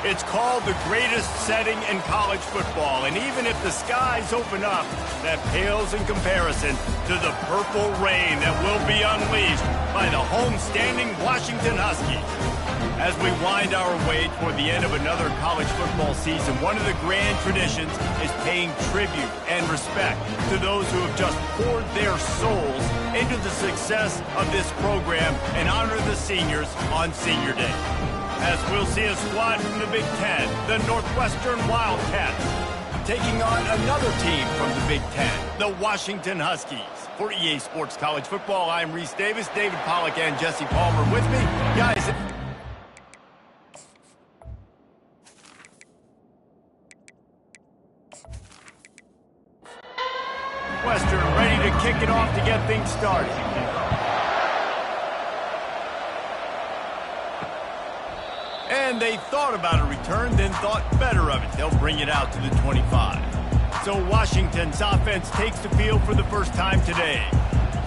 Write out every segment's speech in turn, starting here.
It's called the greatest setting in college football, and even if the skies open up, that pales in comparison to the purple rain that will be unleashed by the homestanding Washington Huskies. As we wind our way toward the end of another college football season, one of the grand traditions is paying tribute and respect to those who have just poured their souls into the success of this program and honor the seniors on Senior Day. As we'll see a squad from the Big Ten, the Northwestern Wildcats, taking on another team from the Big Ten, the Washington Huskies. For EA Sports College Football, I'm Reese Davis, David Pollack, and Jesse Palmer with me. Guys, Northwestern ready to kick it off to get things started. And they thought about a return, then thought better of it. They'll bring it out to the 25. So Washington's offense takes the field for the first time today.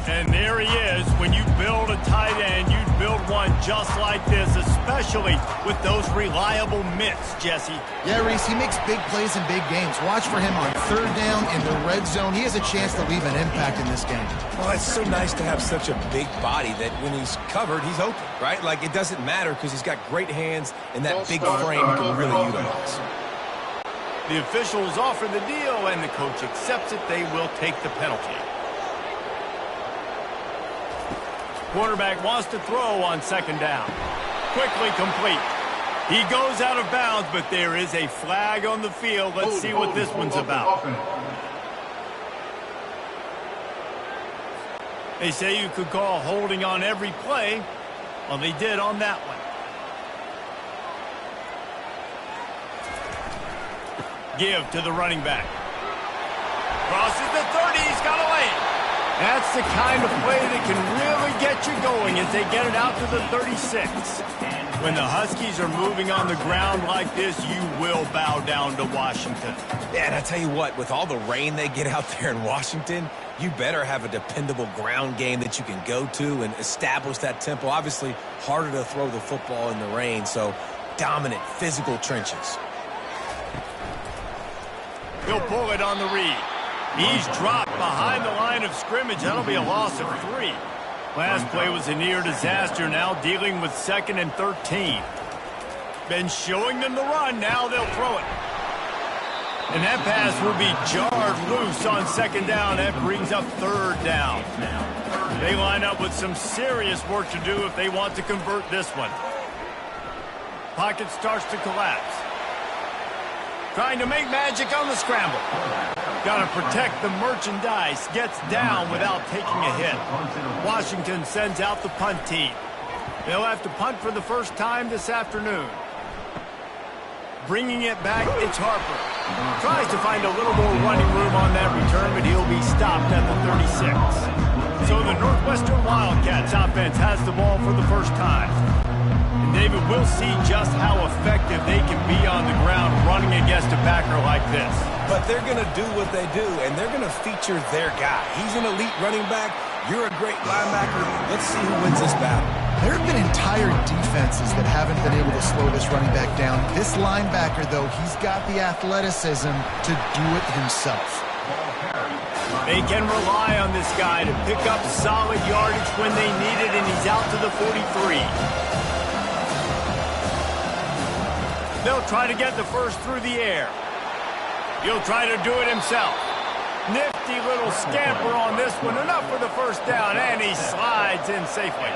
And there he is. When you build a tight end, you build one just like this, especially with those reliable mitts, Jesse. Yeah, Reese, he makes big plays in big games. Watch for him on third down in the red zone. He has a chance to leave an impact in this game. Well, it's so nice to have such a big body that when he's covered, he's open, right? Like, it doesn't matter because he's got great hands and that big frame he can really utilize. The officials offer the deal, and the coach accepts it. They will take the penalty. Quarterback wants to throw on second down. Quickly complete. He goes out of bounds, but there is a flag on the field. Let's see what this one's about. They say you could call holding on every play. Well, they did on that one. Give to the running back. Crosses the 30. He's got a lane. That's the kind of play that can really get you going as they get it out to the 36. When the Huskies are moving on the ground like this, you will bow down to Washington. Yeah, and I tell you what, with all the rain they get out there in Washington, you better have a dependable ground game that you can go to and establish that tempo. Obviously, harder to throw the football in the rain, so dominant physical trenches. He'll pull it on the read. He's dropped behind the line of scrimmage. That'll be a loss of 3. Last play was a near disaster. Now dealing with 2nd and 13. Been showing them the run. Now they'll throw it. And that pass will be jarred loose on 2nd down. That brings up 3rd down. They line up with some serious work to do if they want to convert this one. Pocket starts to collapse. Trying to make magic on the scramble. Got to protect the merchandise. Gets down without taking a hit. Washington sends out the punt team. They'll have to punt for the first time this afternoon. Bringing it back, it's Harper. Tries to find a little more running room on that return, but he'll be stopped at the 36. So the Northwestern Wildcats offense has the ball for the first time. David, we'll see just how effective they can be on the ground running against a backer like this. But they're going to do what they do, and they're going to feature their guy. He's an elite running back. You're a great linebacker. Let's see who wins this battle. There have been entire defenses that haven't been able to slow this running back down. This linebacker, though, he's got the athleticism to do it himself. They can rely on this guy to pick up solid yardage when they need it, and he's out to the 43. They'll try to get the first through the air. He'll try to do it himself. Nifty little scamper on this one. Enough for the first down, and he slides in safely.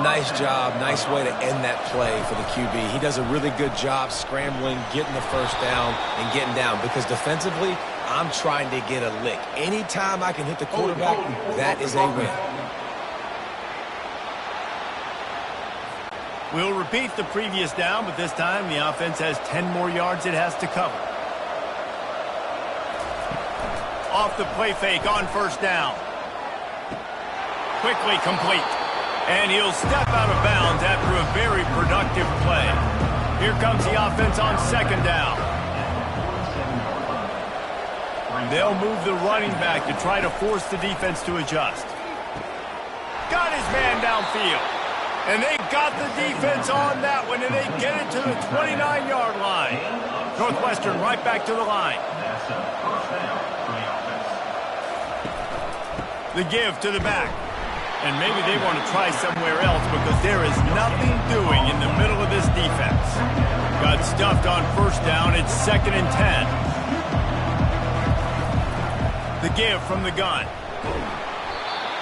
Nice job. Nice way to end that play for the QB. He does a really good job scrambling, getting the first down, and getting down. Because defensively, I'm trying to get a lick. Anytime I can hit the quarterback, that is a win. We'll repeat the previous down, but this time the offense has 10 more yards it has to cover. Off the play fake on first down. Quickly complete. And he'll step out of bounds after a very productive play. Here comes the offense on second down. They'll move the running back to try to force the defense to adjust. Got his man downfield. And they got the defense on that one, and they get it to the 29-yard line. Northwestern right back to the line. The give to the back. And maybe they want to try somewhere else because there is nothing doing in the middle of this defense. Got stuffed on first down. It's 2nd and 10. The give from the gun.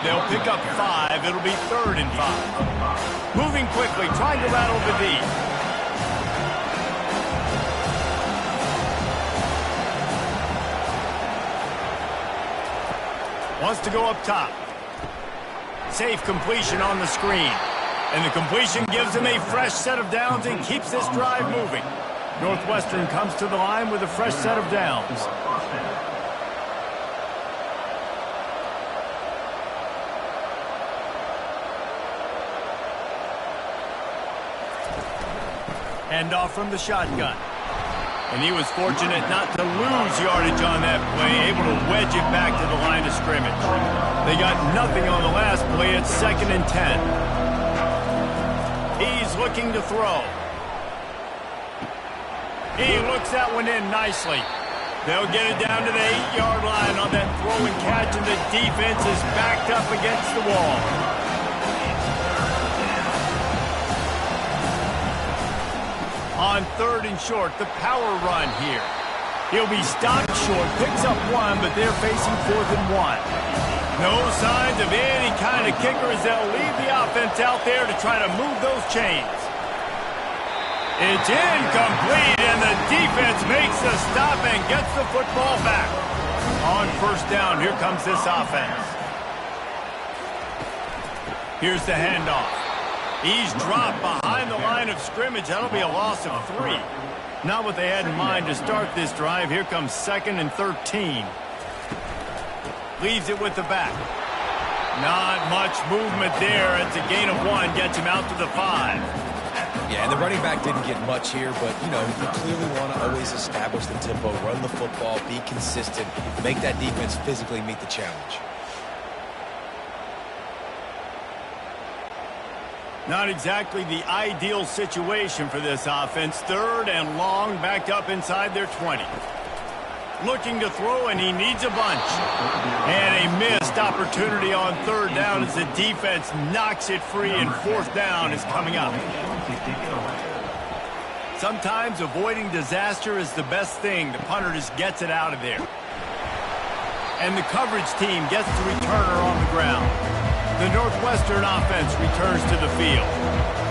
They'll pick up 5. It'll be 3rd and 5. Moving quickly, trying to rattle the D. Wants to go up top. Safe completion on the screen. And the completion gives him a fresh set of downs and keeps this drive moving. Northwestern comes to the line with a fresh set of downs. Handoff from the shotgun. And he was fortunate not to lose yardage on that play, able to wedge it back to the line of scrimmage. They got nothing on the last play. It's 2nd and 10. He's looking to throw. He looks that one in nicely. They'll get it down to the 8-yard line on that throw and catch, and the defense is backed up against the wall. On 3rd and short, the power run here. He'll be stopped short, picks up 1, but they're facing 4th and 1. No signs of any kind of kicker as they'll leave the offense out there to try to move those chains. It's incomplete, and the defense makes the stop and gets the football back. On first down, here comes this offense. Here's the handoff. He's dropped behind the line of scrimmage. That'll be a loss of 3. Not what they had in mind to start this drive. Here comes 2nd and 13. Leaves it with the back. Not much movement there. It's a gain of 1. Gets him out to the 5. Yeah, and the running back didn't get much here, but, you know, you clearly want to always establish the tempo, run the football, be consistent, make that defense physically meet the challenge. Not exactly the ideal situation for this offense. 3rd and long, backed up inside their 20. Looking to throw, and he needs a bunch. And a missed opportunity on 3rd down as the defense knocks it free, and 4th down is coming up. Sometimes avoiding disaster is the best thing. The punter just gets it out of there. And the coverage team gets the returner on the ground. The Northwestern offense returns to the field.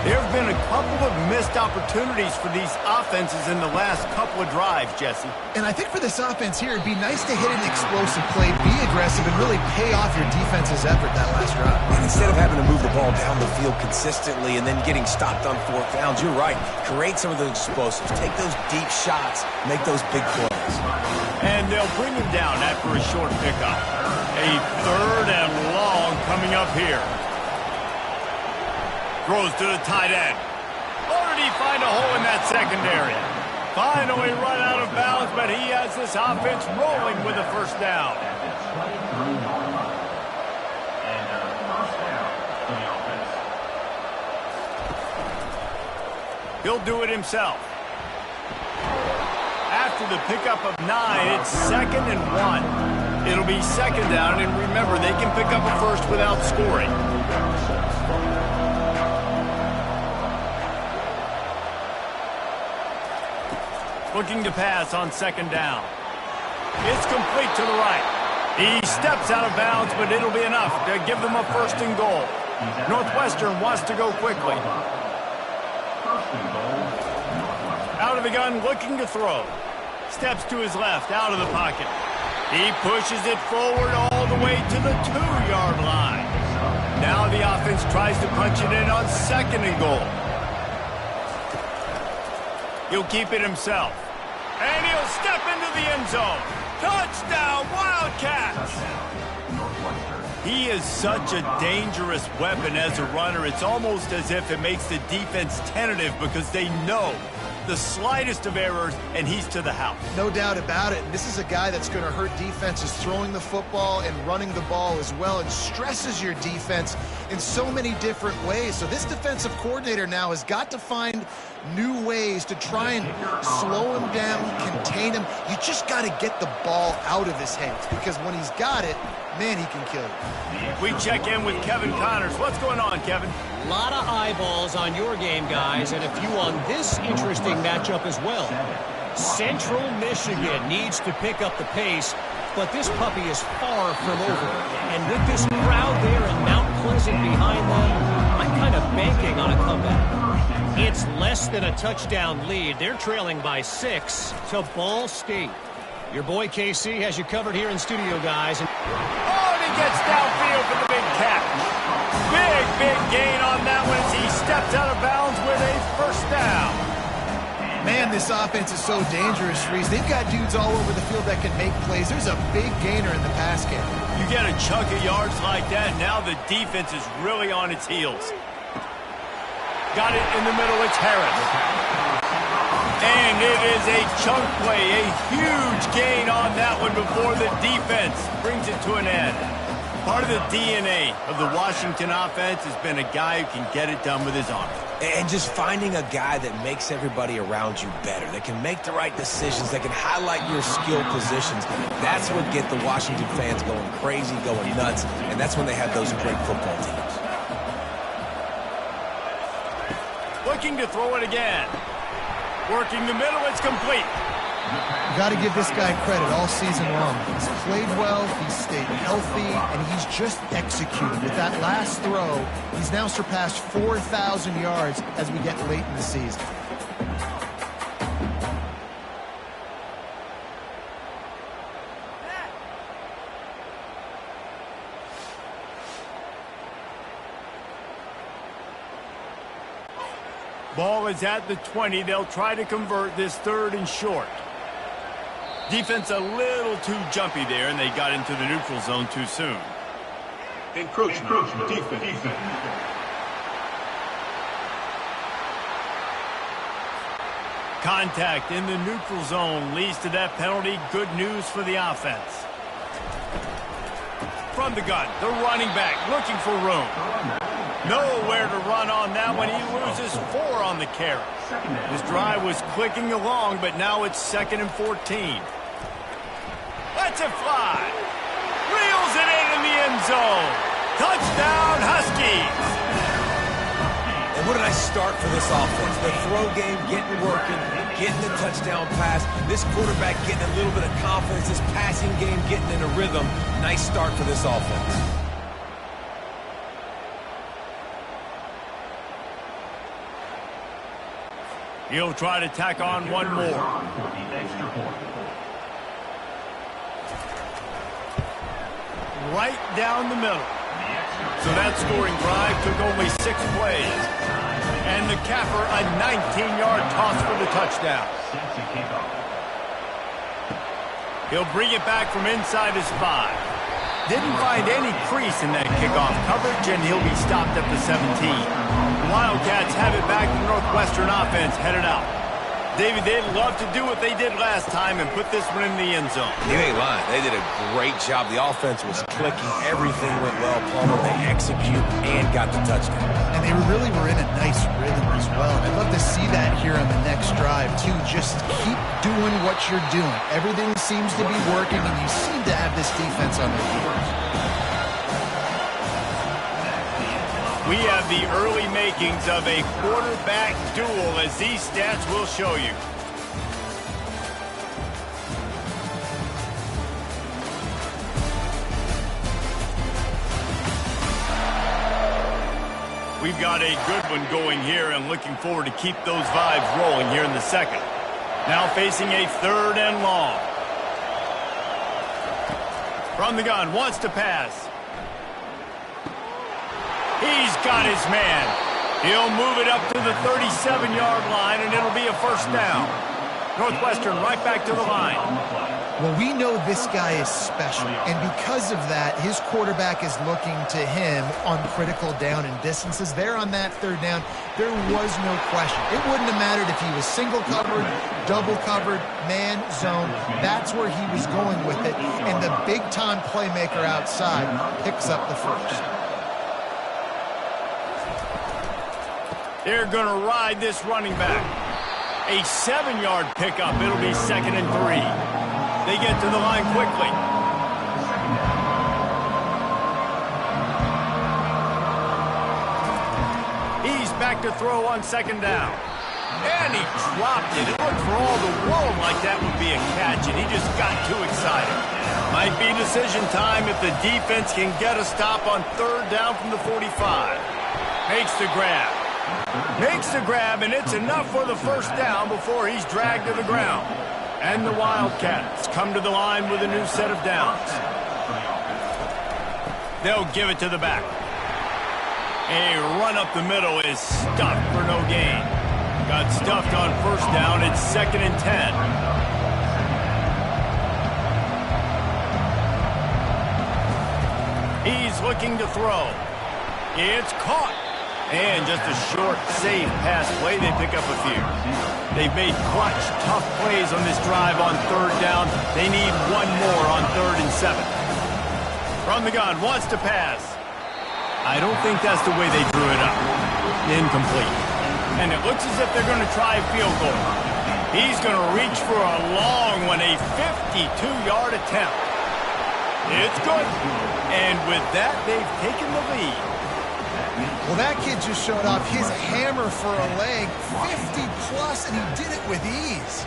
There have been a couple of missed opportunities for these offenses in the last couple of drives, Jesse. And I think for this offense here, it'd be nice to hit an explosive play, be aggressive, and really pay off your defense's effort that last drive. And instead of having to move the ball down the field consistently and then getting stopped on 4th downs, you're right. Create some of those explosives. Take those deep shots. Make those big plays. And they'll bring him down after a short pickup. A 3rd and long coming up here. Throws to the tight end. Or did he find a hole in that secondary? Finally run out of bounds, but he has this offense rolling with a first down. He'll do it himself. After the pickup of 9, it's 2nd and 1. It'll be 2nd down, and remember, they can pick up a first without scoring. Looking to pass on 2nd down. It's complete to the right. He steps out of bounds, but it'll be enough to give them a 1st and goal. Northwestern wants to go quickly. Out of the gun, looking to throw. Steps to his left, out of the pocket. He pushes it forward all the way to the 2-yard line. Now the offense tries to punch it in on 2nd and goal. He'll keep it himself. And he'll step into the end zone. Touchdown, Wildcats! He is such a dangerous weapon as a runner. It's almost as if it makes the defense tentative because they know the slightest of errors, and he's to the house. No doubt about it. And this is a guy that's going to hurt defenses throwing the football and running the ball as well. It stresses your defense in so many different ways. So this defensive coordinator now has got to find new ways to try and slow him down, contain him. You just got to get the ball out of his hands, because when he's got it, man, he can kill you. We check in with Kevin Connors. What's going on, Kevin? A lot of eyeballs on your game, guys, and a few on this interesting matchup as well. Central Michigan needs to pick up the pace, but this puppy is far from over. And with this crowd there in Mount Pleasant behind them, I'm kind of banking on a comeback. It's less than a touchdown lead. They're trailing by 6 to Ball State. Your boy KC has you covered here in studio, guys. Oh, and he gets downfield for the big catch. Big gain on that one as he steps out of bounds with a first down. Man, this offense is so dangerous, Reese. They've got dudes all over the field that can make plays. There's a big gainer in the pass game. You get a chunk of yards like that, now the defense is really on its heels. Got it in the middle, it's Harris. And it is a chunk play, a huge gain on that one before the defense brings it to an end. Part of the DNA of the Washington offense has been a guy who can get it done with his arm. And just finding a guy that makes everybody around you better, that can make the right decisions, that can highlight your skill positions. That's what get the Washington fans going crazy, going nuts, and that's when they have those great football teams. Looking to throw it again. Working the middle, it's complete. You got to give this guy credit all season long. He's played well, he's stayed healthy, and he's just executed. With that last throw, he's now surpassed 4,000 yards as we get late in the season. Ball is at the 20. They'll try to convert this 3rd and short. Defense a little too jumpy there, and they got into the neutral zone too soon. Encroachment. Defense. Contact in the neutral zone leads to that penalty. Good news for the offense. From the gun, the running back looking for room. Nowhere to run on that one. He loses 4 on the carry. His drive was clicking along, but now it's 2nd and 14. Lets it fly. Reels it in the end zone. Touchdown, Huskies. And what did I start for this offense? The throw game getting working, getting the touchdown pass. This quarterback getting a little bit of confidence. This passing game getting in a rhythm. Nice start for this offense. He'll try to tack on one more. Right down the middle. So that scoring drive took only 6 plays. And the capper, a 19-yard toss for the touchdown. He'll bring it back from inside his 5. Didn't find any crease in that kickoff coverage, and he'll be stopped at the 17. The Wildcats have it back to the Northwestern offense headed out. David, they'd love to do what they did last time and put this one in the end zone. You ain't lying. They did a great job. The offense was clicking. Everything went well. Plummer, they execute and got the touchdown. And they really were in a nice rhythm as well. I'd love to see that here on the next drive, too. Just keep doing what you're doing. Everything seems to be working, and you seem to have this defense on their heels. We have the early makings of a quarterback duel, as these stats will show you. We've got a good one going here, and looking forward to keep those vibes rolling here in the 2nd. Now facing a 3rd and long. From the gun, wants to pass. He's got his man. He'll move it up to the 37-yard line, and it'll be a first down. Northwestern right back to the line. Well, we know this guy is special, and because of that, his quarterback is looking to him on critical down and distances. There on that 3rd down, there was no question. It wouldn't have mattered if he was single covered, double covered, man, zone. That's where he was going with it, and the big-time playmaker outside picks up the first. They're going to ride this running back. A 7-yard pickup. It'll be 2nd and 3. They get to the line quickly. He's back to throw on 2nd down. And he dropped it. It looked for all the world like that would be a catch, and he just got too excited. Might be decision time if the defense can get a stop on 3rd down from the 45. Makes the grab. Makes the grab, and it's enough for the 1st down before he's dragged to the ground. And the Wildcats come to the line with a new set of downs. They'll give it to the back. A run up the middle is stuffed for no gain. Got stuffed on 1st down. It's 2nd and 10. He's looking to throw. It's caught. And just a short, safe pass play. They pick up a few. They've made clutch, tough plays on this drive on 3rd down. They need one more on 3rd and 7. From the gun, wants to pass. I don't think that's the way they drew it up. Incomplete. And it looks as if they're going to try a field goal. He's going to reach for a long one, a 52-yard attempt. It's good. And with that, they've taken the lead. Well, that kid just showed off his hammer for a leg, 50-plus, and he did it with ease.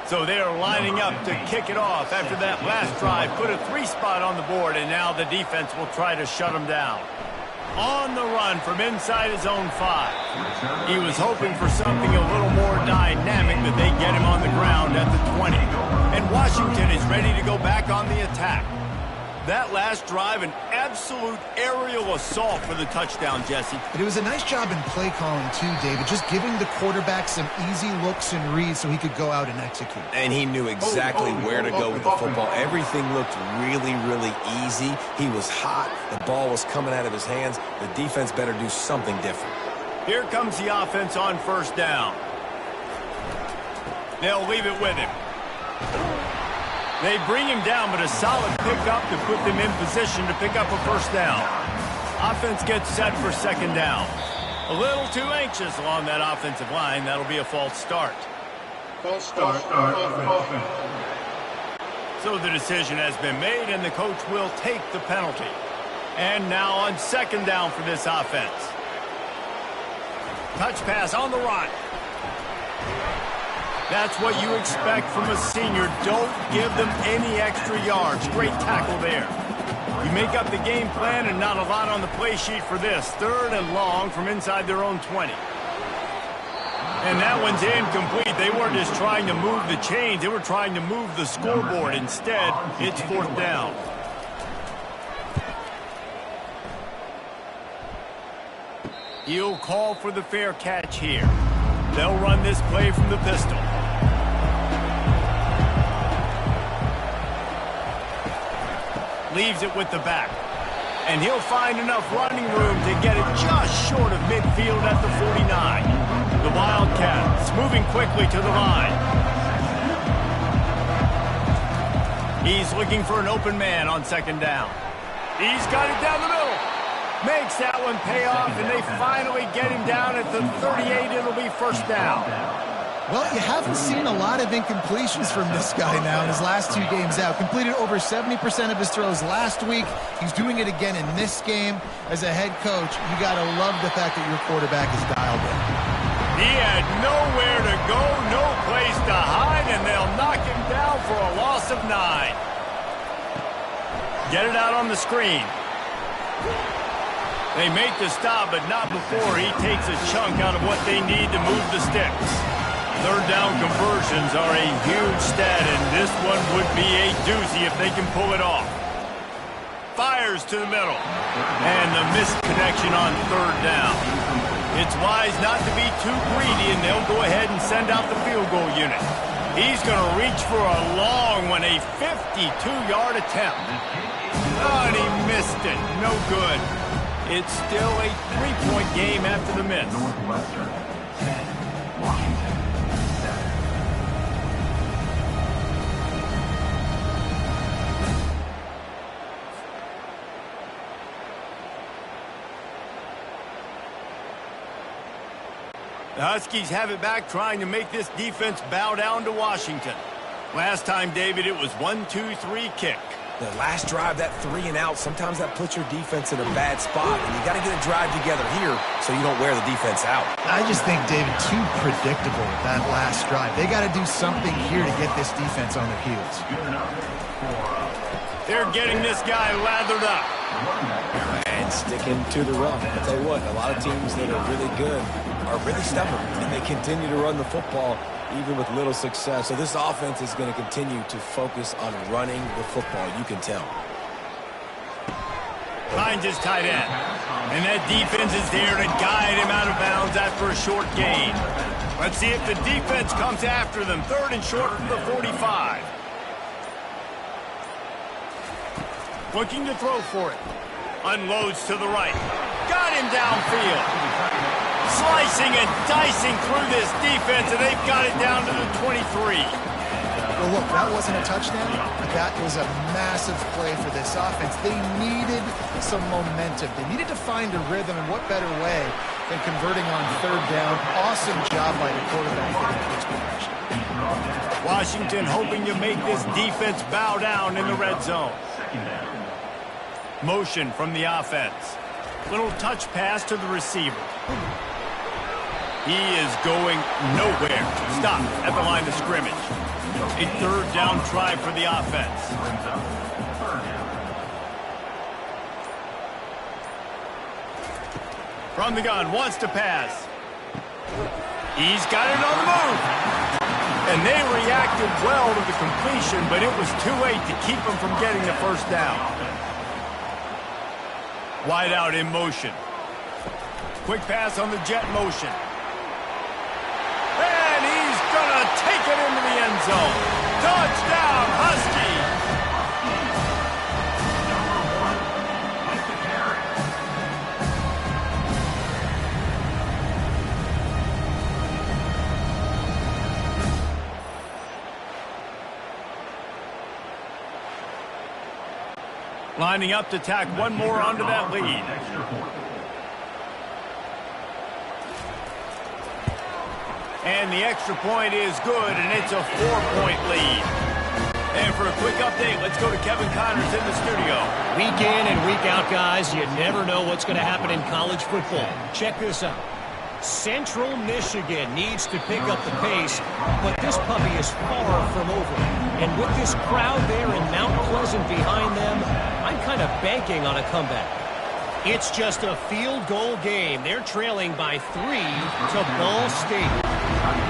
So they're lining up to kick it off after that last drive. Put a 3-spot on the board, and now the defense will try to shut them down. On the run from inside his own 5. He was hoping for something a little more dynamic, but they get him on the ground at the 20. And Washington is ready to go back on the attack. That last drive, an absolute aerial assault for the touchdown, Jesse. But it was a nice job in play calling, too, David, just giving the quarterback some easy looks and reads so he could go out and execute. And he knew exactly where to go with the football. Everything looked really, really easy. He was hot. The ball was coming out of his hands. The defense better do something different. Here comes the offense on 1st down. They'll leave it with him. They bring him down, but a solid pickup to put them in position to pick up a 1st down. Offense gets set for 2nd down. A little too anxious along that offensive line. That'll be a false start. False start. So the decision has been made, and the coach will take the penalty. And now on 2nd down for this offense. Touch pass on the run. That's what you expect from a senior. Don't give them any extra yards. Great tackle there. You make up the game plan and not a lot on the play sheet for this. 3rd and long from inside their own 20. And that one's incomplete. They weren't just trying to move the chains. They were trying to move the scoreboard. Instead, it's 4th down. He'll call for the fair catch here. They'll run this play from the pistol. Leaves it with the back. And he'll find enough running room to get it just short of midfield at the 49. The Wildcats moving quickly to the line. He's looking for an open man on 2nd down. He's got it down the middle. Makes that one pay off, and they finally get him down at the 38. It'll be 1st down. Well, you haven't seen a lot of incompletions from this guy now in his last 2 games out. Completed over 70% of his throws last week. He's doing it again in this game. As a head coach, you got to love the fact that your quarterback is dialed in. He had nowhere to go, no place to hide, and they'll knock him down for a loss of 9. Get it out on the screen. They make the stop, but not before he takes a chunk out of what they need to move the sticks. 3rd down conversions are a huge stat, and this one would be a doozy if they can pull it off. Fires to the middle, and the missed connection on 3rd down. It's wise not to be too greedy, and they'll go ahead and send out the field goal unit. He's going to reach for a long one, a 52-yard attempt. Oh, and he missed it. No good. It's still a 3-point game after the miss. Northwestern 10, Washington 7. The Huskies have it back, trying to make this defense bow down to Washington. Last time, David, it was 1-2-3 kick. The last drive, that 3 and out, sometimes that puts your defense in a bad spot, and you got to get a drive together here so you don't wear the defense out. I just think, David, too predictable with that last drive. They got to do something here to get this defense on their heels. They're getting this guy lathered up. And sticking to the run. I'll tell you what, a lot of teams that are really good are really stubborn, and they continue to run the football even with little success. So this offense is going to continue to focus on running the football. You can tell. Finds his tight end. And that defense is there to guide him out of bounds after a short gain. Let's see if the defense comes after them. 3rd and short from the 45. Looking to throw for it. Unloads to the right. Got him downfield. Slicing and dicing through this defense, and they've got it down to the 23. Well, look, that wasn't a touchdown, but that was a massive play for this offense. They needed some momentum. They needed to find a rhythm, and what better way than converting on 3rd down. Awesome job by the quarterback getting quick progression. Washington hoping to make this defense bow down in the red zone. Motion from the offense. Little touch pass to the receiver. He is going nowhere. Stop at the line of scrimmage. A 3rd down try for the offense. From the gun, wants to pass. He's got it on the move. And they reacted well to the completion, but it was too late to keep him from getting the 1st down. Wide out in motion. Quick pass on the jet motion. And he's going to take it into the end zone. Touchdown, Husky! Lining up to tack one more onto that lead. And the extra point is good, and it's a 4-point lead. And for a quick update, let's go to Kevin Connors in the studio. Week in and week out, guys, you never know what's going to happen in college football. Check this out. Central Michigan needs to pick up the pace, but this puppy is far from over. And with this crowd there in Mount Pleasant behind them, I'm kind of banking on a comeback. It's just a field goal game. They're trailing by 3 to Ball State.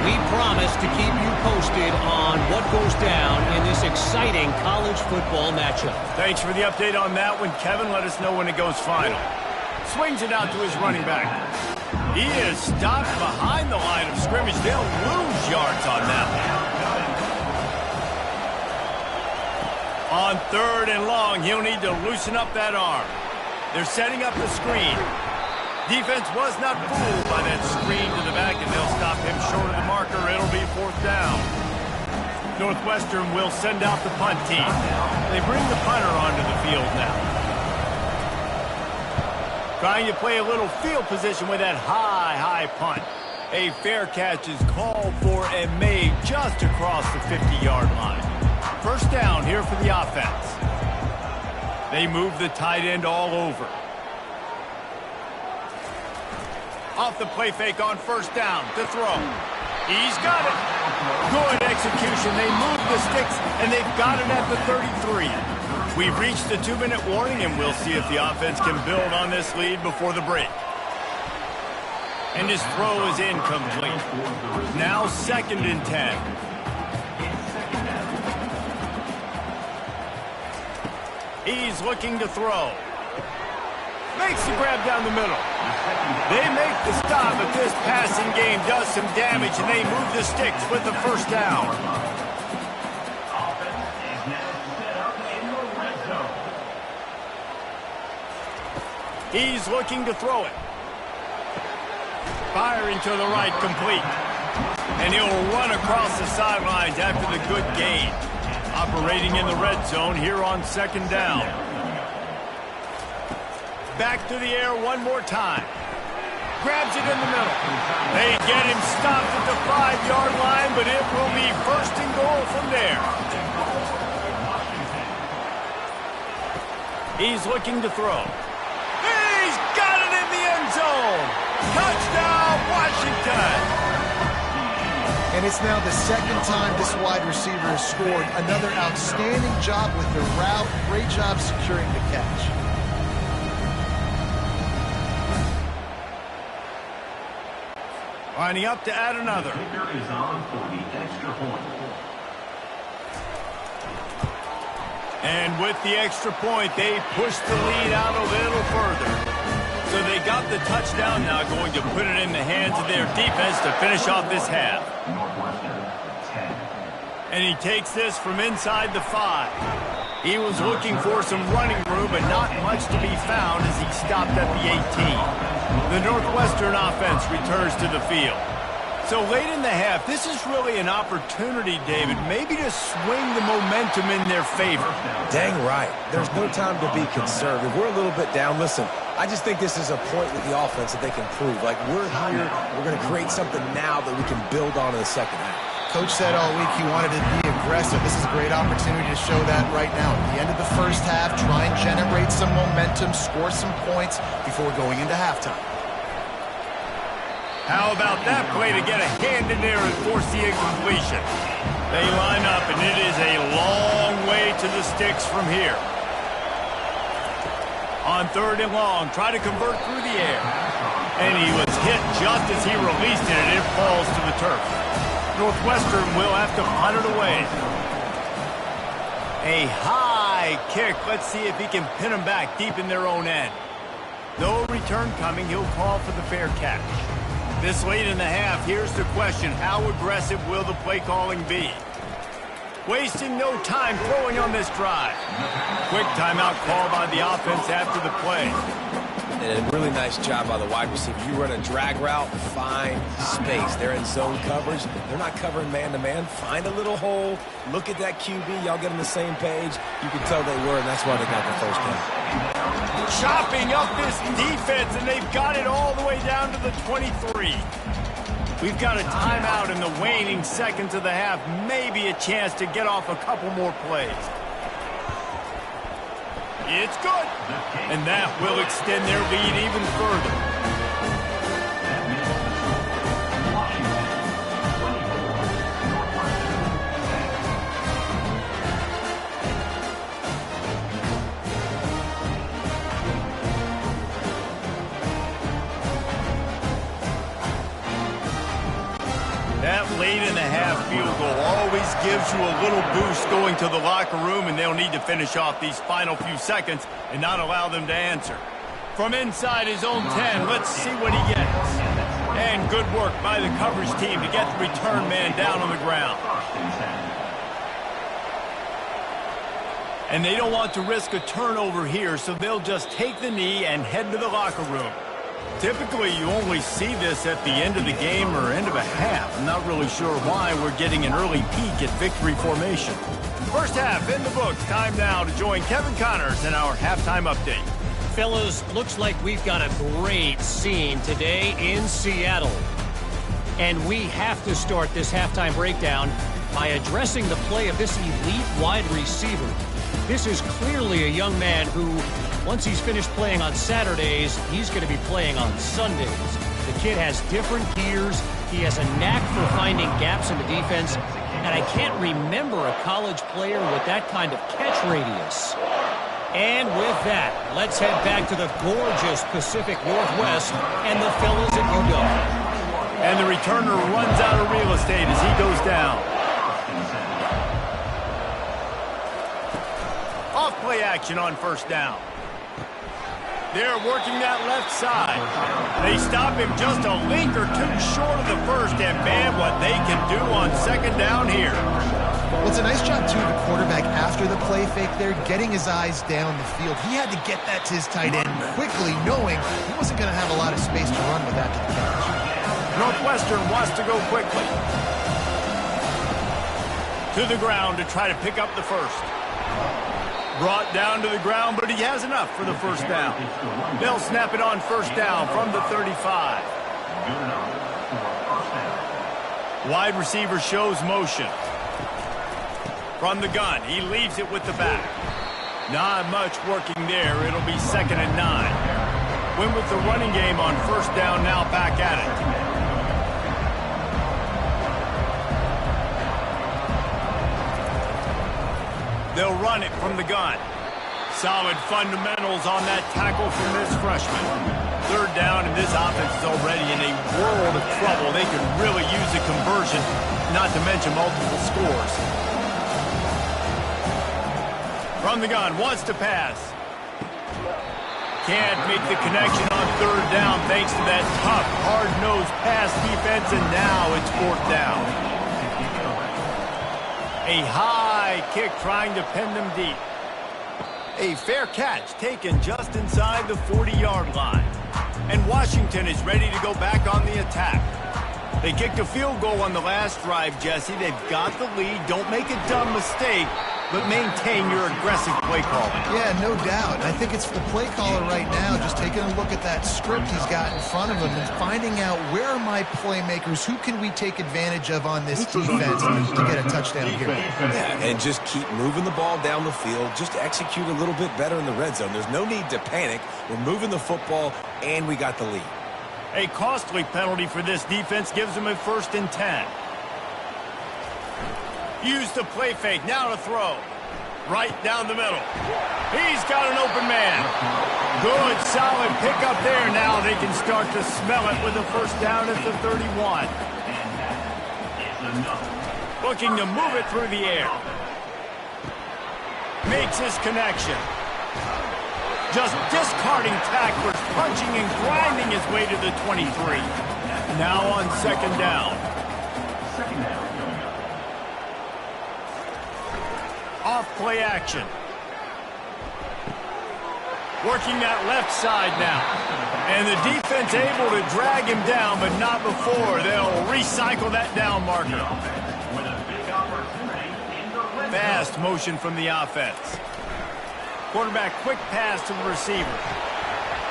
We promise to keep you posted on what goes down in this exciting college football matchup. Thanks for the update on that one, Kevin. Let us know when it goes final. Swings it out to his running back. He is stopped behind the line of scrimmage. They'll lose yards on that one. On 3rd and long, he'll need to loosen up that arm. They're setting up the screen. Defense was not fooled by that screen to the back, and they'll stop him short of the marker. It'll be 4th down. Northwestern will send out the punt team. They bring the punter onto the field now. Trying to play a little field position with that high punt. A fair catch is called for and made just across the 50-yard line. 1st down here for the offense. They move the tight end all over. Off the play fake on 1st down to throw. He's got it. Good execution. They move the sticks, and they've got it at the 33. We've reached the 2-minute warning, and we'll see if the offense can build on this lead before the break. And his throw is incomplete. Now 2nd and 10. He's looking to throw. Makes the grab down the middle. They make the stop, but this passing game does some damage, and they move the sticks with the 1st down. He's looking to throw it. Firing to the right, complete. And he'll run across the sidelines after the good gain. Operating in the red zone here on second down. Back to the air one more time. Grabs it in the middle. They get him stopped at the 5-yard line, but it will be first and goal from there. He's looking to throw. He's got it in the end zone. Touchdown, Washington. And it's now the second time this wide receiver has scored. Another outstanding job with the route. Great job securing the catch. Lining up to add another. Is on for the extra point. And with the extra point, they push the lead out a little further. So they got the touchdown, now going to put it in the hands of their defense to finish off this half. Northwestern, 10. And he takes this from inside the 5. He was looking for some running room, but not much to be found as he stopped at the 18. The Northwestern offense returns to the field. So late in the half, this is really an opportunity, David, maybe to swing the momentum in their favor. Dang right. There's no time to be conservative. We're a little bit down. Listen, I just think this is a point with the offense that they can prove. Like, we're here, we're going to create something now that we can build on in the second half. Coach said all week he wanted to be aggressive. This is a great opportunity to show that right now. At the end of the first half, try and generate some momentum, score some points before going into halftime. How about that play to get a hand in there and force the incompletion? They line up, and it is a long way to the sticks from here. On third and long, try to convert through the air. And he was hit just as he released it, and it falls to the turf. Northwestern will have to punt it away. A high kick. Let's see if he can pin them back deep in their own end. No return coming. He'll call for the fair catch. This late in the half, here's the question. How aggressive will the play calling be? Wasting no time throwing on this drive. Quick timeout call by the offense after the play. And a really nice job by the wide receiver. You run a drag route, find space. They're in zone coverage. They're not covering man-to-man. Find a little hole. Look at that QB. Y'all get on the same page. You can tell they were, and that's why they got the first down. Chopping up this defense, and they've got it all the way down to the 23. We've got a timeout in the waning seconds of the half. Maybe a chance to get off a couple more plays. It's good. And that will extend their lead even further. That late in the half field goal always gives you a little boost going to the locker room, and they'll need to finish off these final few seconds and not allow them to answer. From inside his own 10, let's see what he gets. And good work by the coverage team to get the return man down on the ground. And they don't want to risk a turnover here, so they'll just take the knee and head to the locker room. Typically, you only see this at the end of the game or end of a half. I'm not really sure why we're getting an early peek at victory formation. First half in the books. Time now to join Kevin Connors in our halftime update. Fellas, looks like we've got a great scene today in Seattle. And we have to start this halftime breakdown by addressing the play of this elite wide receiver. This is clearly a young man who, once he's finished playing on Saturdays, he's going to be playing on Sundays. The kid has different gears. He has a knack for finding gaps in the defense. And I can't remember a college player with that kind of catch radius. And with that, let's head back to the gorgeous Pacific Northwest and the fellas at UW. And the returner runs out of real estate as he goes down. Off-play action on first down. They're working that left side. They stop him just a length or two short of the first, and man, what they can do on second down here. Well, it's a nice job, too, the quarterback after the play fake there, getting his eyes down the field. He had to get that to his tight end quickly, knowing he wasn't going to have a lot of space to run with that to the catch. Northwestern wants to go quickly. To the ground to try to pick up the first. Brought down to the ground, but he has enough for the first down. They'll snap it on first down from the 35. Wide receiver shows motion. From the gun, he leaves it with the back. Not much working there. It'll be 2nd and 9. Win with the running game on first down, now back at it. They'll run it from the gun. Solid fundamentals on that tackle from this freshman. 3rd down, and this offense is already in a world of trouble. They could really use a conversion, not to mention multiple scores. From the gun, wants to pass. Can't make the connection on 3rd down thanks to that tough, hard-nosed pass defense, and now it's 4th down. A high kick trying to pin them deep. A fair catch taken just inside the 40-yard line. And Washington is ready to go back on the attack. They kicked a field goal on the last drive, Jesse. They've got the lead. Don't make a dumb mistake, but maintain your aggressive play calling. Yeah, no doubt. I think it's the play caller right now just taking a look at that script he's got in front of him and finding out where are my playmakers, who can we take advantage of on this defense to get a touchdown here. Yeah, and just keep moving the ball down the field. Just execute a little bit better in the red zone. There's no need to panic. We're moving the football, and we got the lead. A costly penalty for this defense gives them a 1st and 10. Use the play fake, now to throw. Right down the middle. He's got an open man. Good, solid pickup there. Now they can start to smell it with a 1st down at the 31. Looking to move it through the air. Makes his connection. Just discarding tacklers, punching and grinding his way to the 23. Now on 2nd down. Off play action. Working that left side now. And the defense able to drag him down, but not before. They'll recycle that down marker. Fast motion from the offense. Quarterback quick pass to the receiver.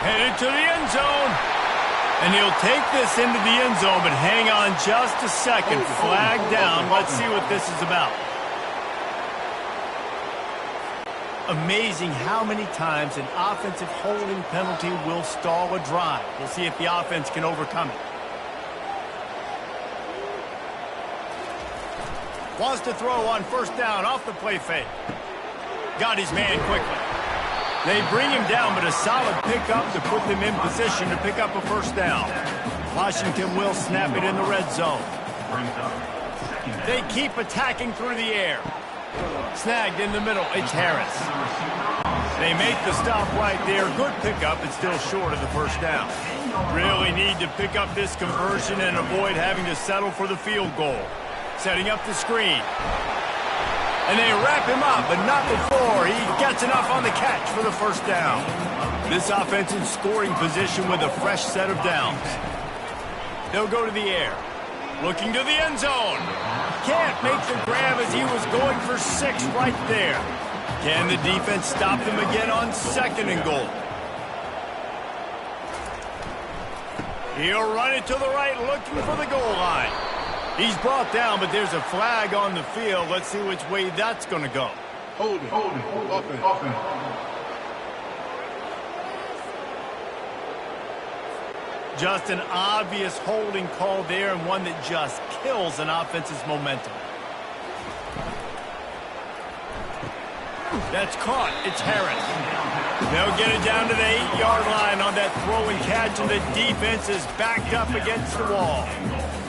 Headed to the end zone. And he'll take this into the end zone, but hang on just a second. Flag down. Let's see what this is about. Amazing how many times an offensive holding penalty will stall a drive. We'll see if the offense can overcome it. Wants to throw on 1st down off the play fake. Got his man quickly. They bring him down, but a solid pickup to put them in position to pick up a 1st down. Washington will snap it in the red zone. They keep attacking through the air. Snagged in the middle, it's Harris. They make the stop right there. Good pickup, but still short of the 1st down. Really need to pick up this conversion and avoid having to settle for the field goal. Setting up the screen. And they wrap him up, but not before he gets enough on the catch for the 1st down. This offense in scoring position with a fresh set of downs. They'll go to the air. Looking to the end zone. Can't make the grab as he was going for 6 right there. Can the defense stop them again on 2nd and goal? He'll run it to the right, looking for the goal line. He's brought down, but there's a flag on the field. Let's see which way that's going to go. Hold it. Offense. Just an obvious holding call there, and one that just kills an offense's momentum. That's caught. It's Harris. They'll get it down to the 8-yard line on that throw and catch, and the defense is backed up against the wall.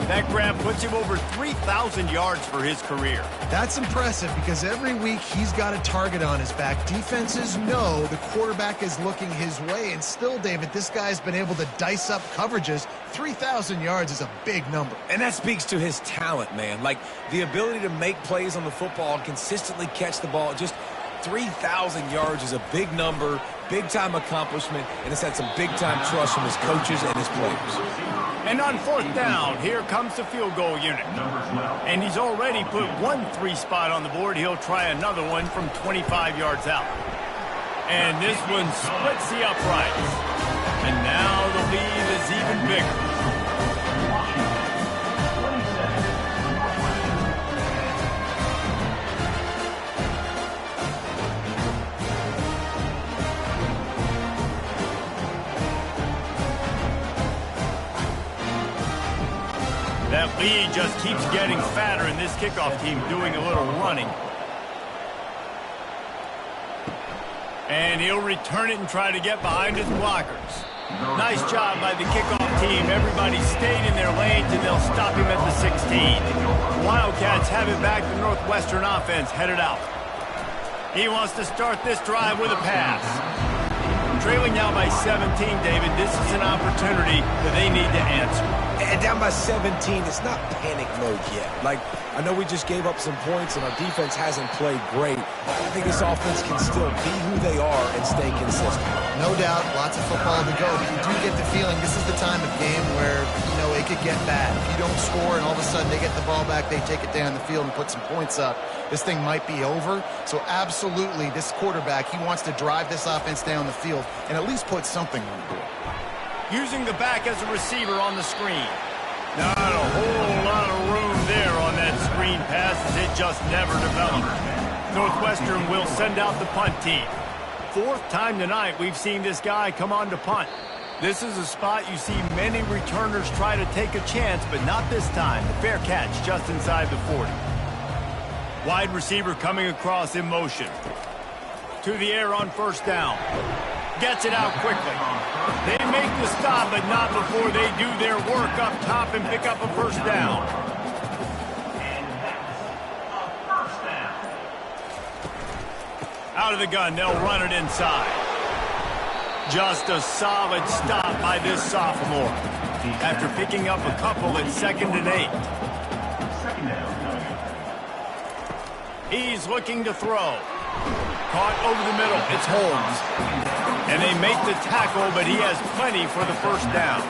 That grab puts him over 3,000 yards for his career. That's impressive because every week he's got a target on his back. Defenses know the quarterback is looking his way, and still, David, this guy's been able to dice up coverages. 3,000 yards is a big number. And that speaks to his talent, man. Like, the ability to make plays on the football and consistently catch the ball. Just 3,000 yards is a big number, big-time accomplishment, and it's had some big-time trust from his coaches and his players. And on 4th down, here comes the field goal unit. And he's already put one 3 spot on the board. He'll try another one from 25 yards out. And this one splits the uprights. And now the lead is even bigger. That lead just keeps getting fatter, and this kickoff team doing a little running. And he'll return it and try to get behind his blockers. Nice job by the kickoff team. Everybody stayed in their lanes, and they'll stop him at the 16. The Wildcats have it back. The Northwestern offense headed out. He wants to start this drive with a pass. Trailing now by 17, David. This is an opportunity that they need to answer. And down by 17, it's not panic mode yet. Like, I know we just gave up some points and our defense hasn't played great. I think this offense can still be who they are and stay consistent. No doubt, lots of football to go, but you do get the feeling this is the time of game where, it could get bad. If you don't score and all of a sudden they get the ball back, they take it down the field and put some points up, this thing might be over. So absolutely, this quarterback, he wants to drive this offense down the field and at least put something on the board. Using the back as a receiver on the screen. Not a whole lot of room there on that screen pass as it just never developed. Northwestern will send out the punt team. 4th time tonight we've seen this guy come on to punt. This is a spot you see many returners try to take a chance, but not this time. The fair catch just inside the 40. Wide receiver coming across in motion. To the air on 1st down. Gets it out quickly. They make the stop, but not before they do their work up top and pick up a 1st down. Out of the gun, they'll run it inside. Just a solid stop by this sophomore. After picking up a couple at 2nd and 8. He's looking to throw. Caught over the middle. It's Holmes. And they make the tackle, but he has plenty for the 1st down.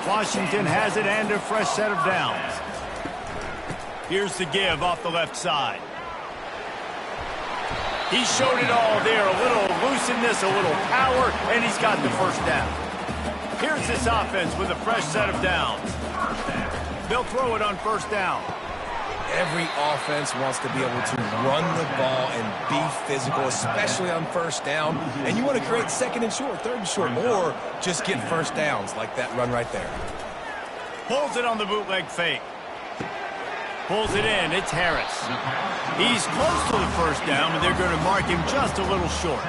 Washington has it and a fresh set of downs. Here's the give off the left side. He showed it all there. A little looseness, a little power, and he's got the 1st down. Here's this offense with a fresh set of downs. They'll throw it on 1st down. Every offense wants to be able to run the ball and be physical, especially on 1st down. And you want to create 2nd and short, 3rd and short, or just get 1st downs like that run right there. Pulls it on the bootleg fake. Pulls it in. It's Harris. He's close to the 1st down, but they're going to mark him just a little short.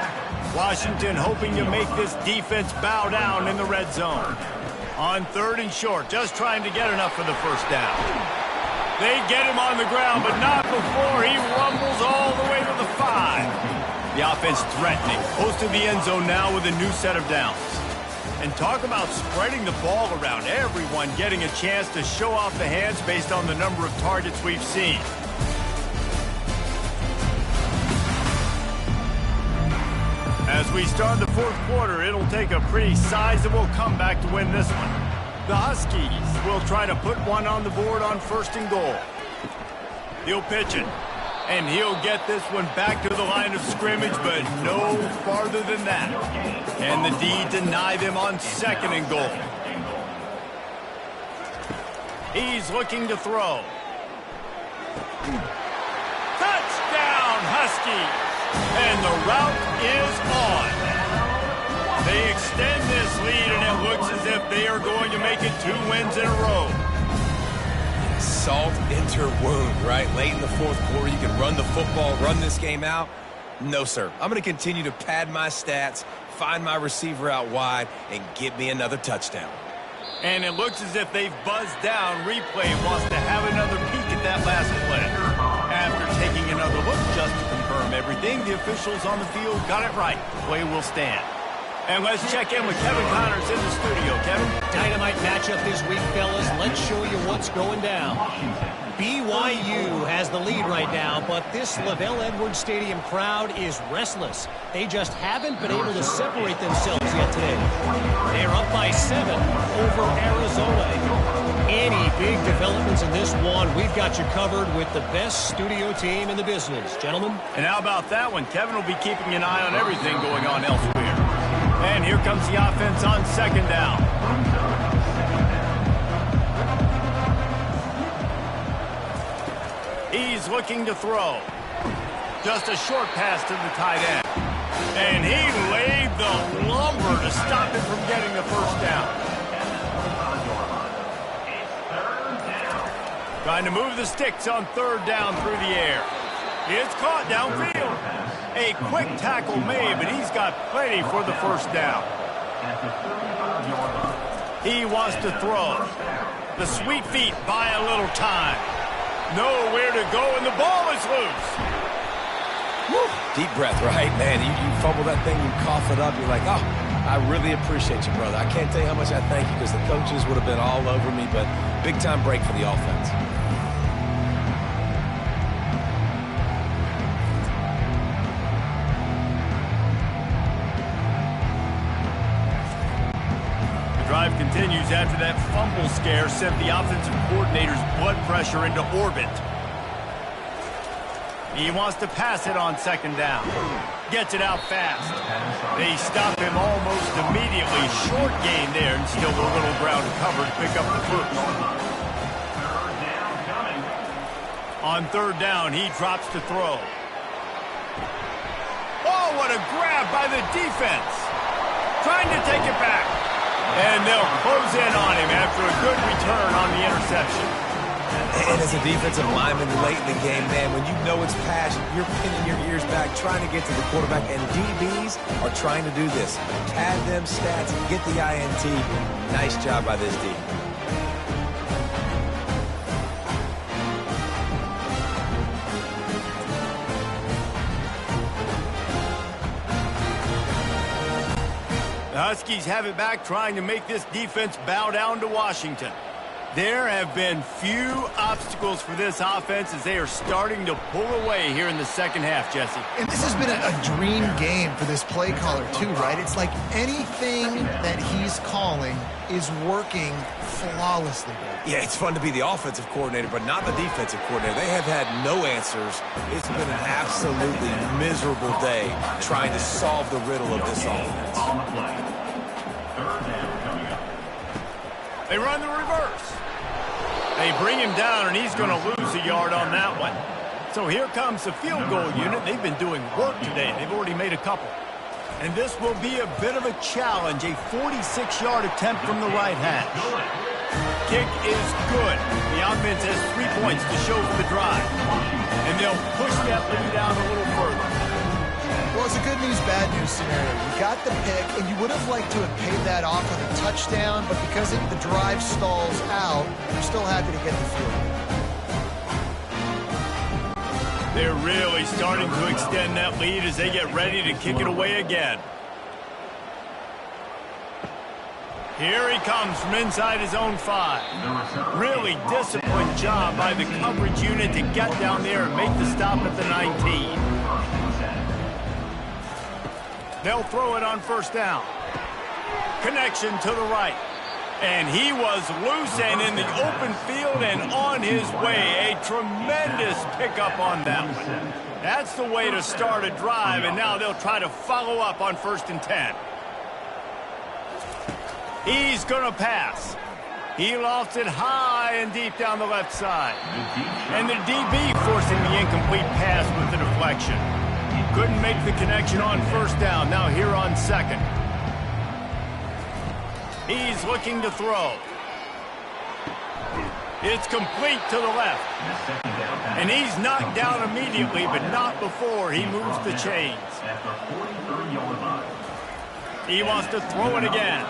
Washington hoping to make this defense bow down in the red zone. On 3rd and short, just trying to get enough for the 1st down. They get him on the ground, but not before he rumbles all the way to the 5. The offense threatening. Close to the end zone now with a new set of downs. And talk about spreading the ball around. Everyone getting a chance to show off the hands based on the number of targets we've seen. As we start the 4th quarter, it'll take a pretty sizable comeback to win this one. The Huskies will try to put one on the board on 1st and goal. He'll pitch it, and he'll get this one back to the line of scrimmage, but no farther than that. And the D deny them on 2nd and goal. He's looking to throw. Touchdown, Huskies! And the route is on. They extend this lead, and it looks as if they are going to make it 2 wins in a row. Salt into wound, right? Late in the 4th quarter, you can run the football, run this game out. No, sir. I'm going to continue to pad my stats, find my receiver out wide, and get me another touchdown. And it looks as if they've buzzed down. Replay wants to have another peek at that last play. After taking another look just to confirm everything, the officials on the field got it right. Play will stand. And let's check in with Kevin Connors in the studio. Kevin? Dynamite matchup this week, fellas. Let's show you what's going down. BYU has the lead right now, but this Lavelle Edwards Stadium crowd is restless. They just haven't been able to separate themselves yet today. They're up by 7 over Arizona. Any big developments in this one, we've got you covered with the best studio team in the business. Gentlemen? And how about that one? Kevin will be keeping an eye on everything going on elsewhere. And here comes the offense on second down. He's looking to throw. Just a short pass to the tight end. And he laid the lumber to stop him from getting the first down. Trying to move the sticks on third down through the air. It's caught downfield. A quick tackle made, but he's got plenty for the first down. He wants to throw. The sweet feet buy a little time. Nowhere to go, and the ball is loose. Woo. Deep breath, right, man? You fumble that thing, you cough it up, you're like, oh, I really appreciate you, brother. I can't tell you how much I thank you because the coaches would have been all over me, but big-time break for the offense. Drive continues after that fumble scare sent the offensive coordinator's blood pressure into orbit. He wants to pass it on second down. Gets it out fast. They stop him almost immediately. Short gain there and still a little ground covered to pick up the first. On third down, he drops to throw. Oh, what a grab by the defense. Trying to take it back. And they'll close in on him after a good return on the interception. And as a defensive lineman late in the game, man, when you know it's passion, you're pinning your ears back, trying to get to the quarterback, and DBs are trying to do this. Pad them stats, get the INT. Nice job by this D. The Huskies have it back, trying to make this defense bow down to Washington. There have been few obstacles for this offense as they are starting to pull away here in the second half, Jesse. And this has been a dream game for this play caller too, right? It's like anything that he's calling is working flawlessly. Yeah, it's fun to be the offensive coordinator, but not the defensive coordinator. They have had no answers. It's been an absolutely miserable day trying to solve the riddle of this offense. They run the reverse. They bring him down, and he's going to lose a yard on that one. So here comes the field goal unit. They've been doing work today. They've already made a couple. And this will be a bit of a challenge, a 46-yard attempt from the right hash. Kick is good. The offense has 3 points to show for the drive. And they'll push that lead down a little further. Well, it's a good news, bad news scenario. You got the pick, and you would have liked to have paid that off with a touchdown, but because the drive stalls out, you're still happy to get the field. They're really starting to extend that lead as they get ready to kick it away again. Here he comes from inside his own 5. Really disciplined job by the coverage unit to get down there and make the stop at the 19. They'll throw it on first down. Connection to the right. And he was loose and in the open field and on his way. A tremendous pickup on that one. That's the way to start a drive, and now they'll try to follow up on 1st and 10. He's going to pass. He lofts it high and deep down the left side. And the DB forcing the incomplete pass with the deflection. Couldn't make the connection on first down. Now here on second. He's looking to throw. It's complete to the left. And he's knocked down immediately, but not before he moves the chains. He wants to throw it again.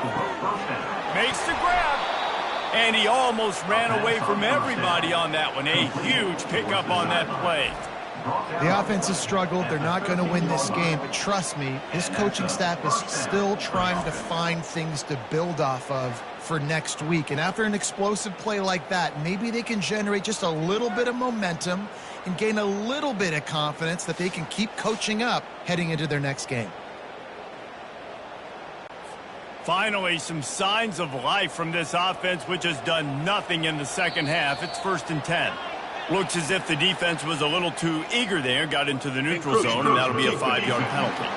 Makes the grab. And he almost ran away from everybody on that one. A huge pickup on that play. The offense has struggled. They're not going to win this game, but trust me, this coaching staff is still trying to find things to build off of for next week. And after an explosive play like that, maybe they can generate just a little bit of momentum and gain a little bit of confidence that they can keep coaching up heading into their next game. Finally, some signs of life from this offense, which has done nothing in the second half. It's 1st and 10. Looks as if the defense was a little too eager there, got into the neutral zone, and that'll be a 5-yard penalty.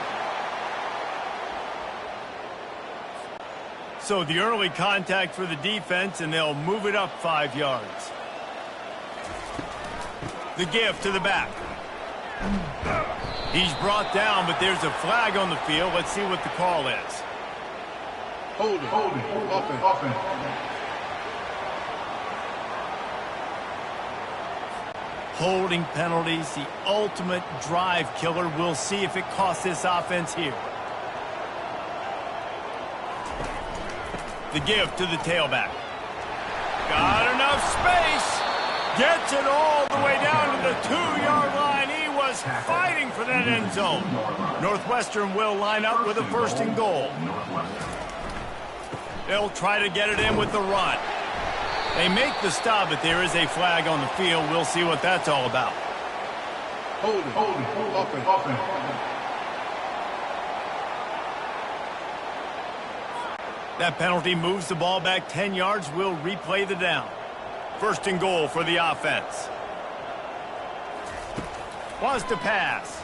So the early contact for the defense, and they'll move it up 5 yards. The give to the back. He's brought down, but there's a flag on the field. Let's see what the call is. Holding. Offense. Holding penalties, the ultimate drive killer. We'll see if it costs this offense here. The give to the tailback. Got enough space. Gets it all the way down to the 2-yard line. He was fighting for that end zone. Northwestern will line up with a 1st and goal. They'll try to get it in with the run. They make the stop, but there is a flag on the field. We'll see what that's all about. Holding. Offense. That penalty moves the ball back 10 yards. We'll replay the down. 1st and goal for the offense. Wants to pass.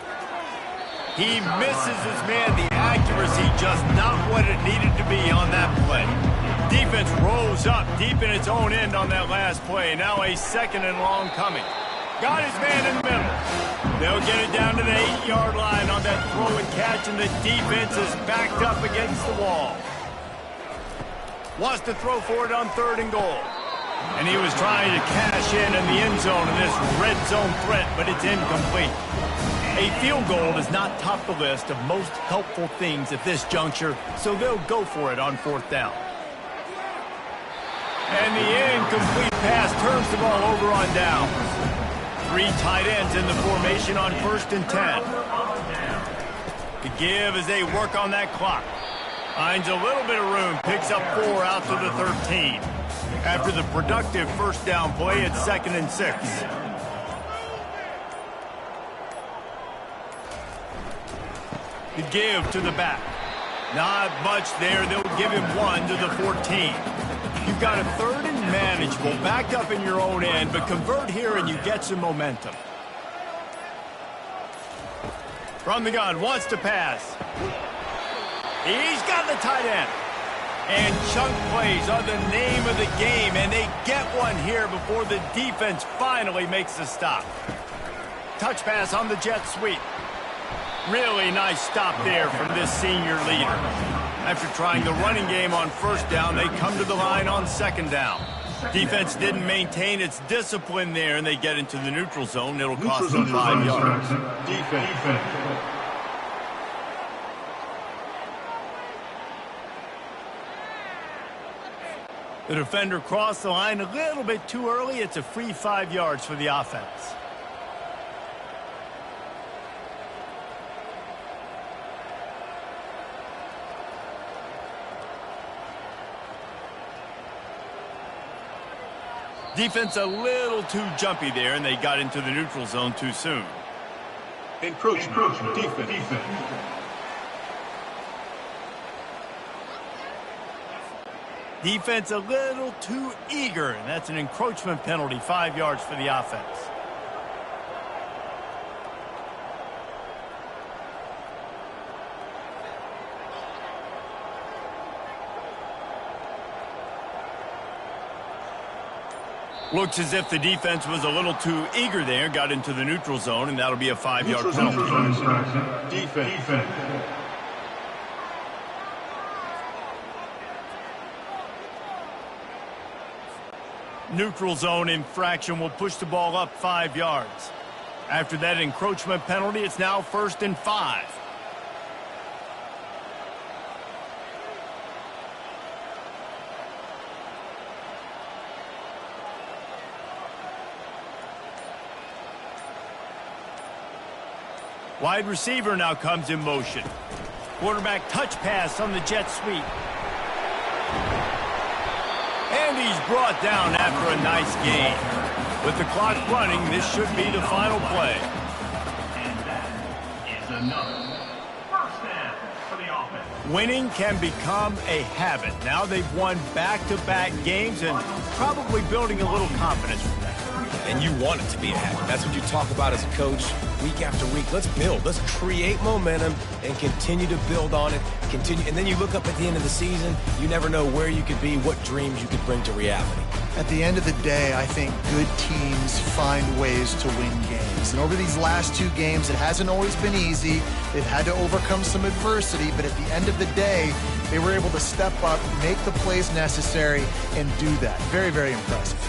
He misses his man. The accuracy just not what it needed to be on that play. Defense rolls up deep in its own end on that last play. Now a 2nd and long coming. Got his man in the middle. They'll get it down to the 8-yard line on that throw and catch, and the defense is backed up against the wall. Wants to throw for it on 3rd and goal. And he was trying to cash in the end zone in this red zone threat, but it's incomplete. A field goal does not top the list of most helpful things at this juncture, so they'll go for it on 4th down. And the incomplete pass turns the ball over on down. 3 tight ends in the formation on 1st and 10. The give as they work on that clock. Finds a little bit of room, picks up 4 out to the 13. After the productive 1st down play, it's 2nd and 6. The give to the back. Not much there. They'll give him 1 to the 14. You've got a 3rd and manageable, backed up in your own end, but convert here and you get some momentum. From the gun, wants to pass. He's got the tight end. And chunk plays are the name of the game, and they get one here before the defense finally makes the stop. Touch pass on the jet sweep. Really nice stop there from this senior leader. After trying the running game on 1st down, they come to the line on 2nd down. Defense didn't maintain its discipline there, and they get into the neutral zone. It'll cost them 5 yards. Defense. The defender crossed the line a little bit too early. It's a free 5 yards for the offense. Defense a little too jumpy there, and they got into the neutral zone too soon. Encroachment. Defense. Defense a little too eager, and that's an encroachment penalty, 5 yards for the offense. Looks as if the defense was a little too eager there, got into the neutral zone, and that'll be a 5-yard penalty. Defense. Neutral zone infraction will push the ball up 5 yards. After that encroachment penalty, it's now 1st and 5. Wide receiver now comes in motion. Quarterback touch pass on the jet sweep. And he's brought down after a nice gain. With the clock running, this should be the final play. And that is another first down for the offense. Winning can become a habit. Now they've won back-to-back games and probably building a little confidence from that. And you want it to be a habit. That's what you talk about as a coach week after week. Let's build. Let's create momentum and continue to build on it. And then you look up at the end of the season, you never know where you could be, what dreams you could bring to reality. At the end of the day, I think good teams find ways to win games. And over these last 2 games, it hasn't always been easy. They've had to overcome some adversity, but at the end of the day, they were able to step up, make the plays necessary, and do that. Very, very impressive.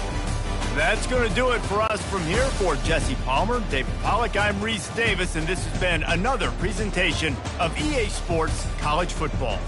That's going to do it for us from here. For Jesse Palmer, David Pollack, I'm Reese Davis, and this has been another presentation of EA Sports College Football.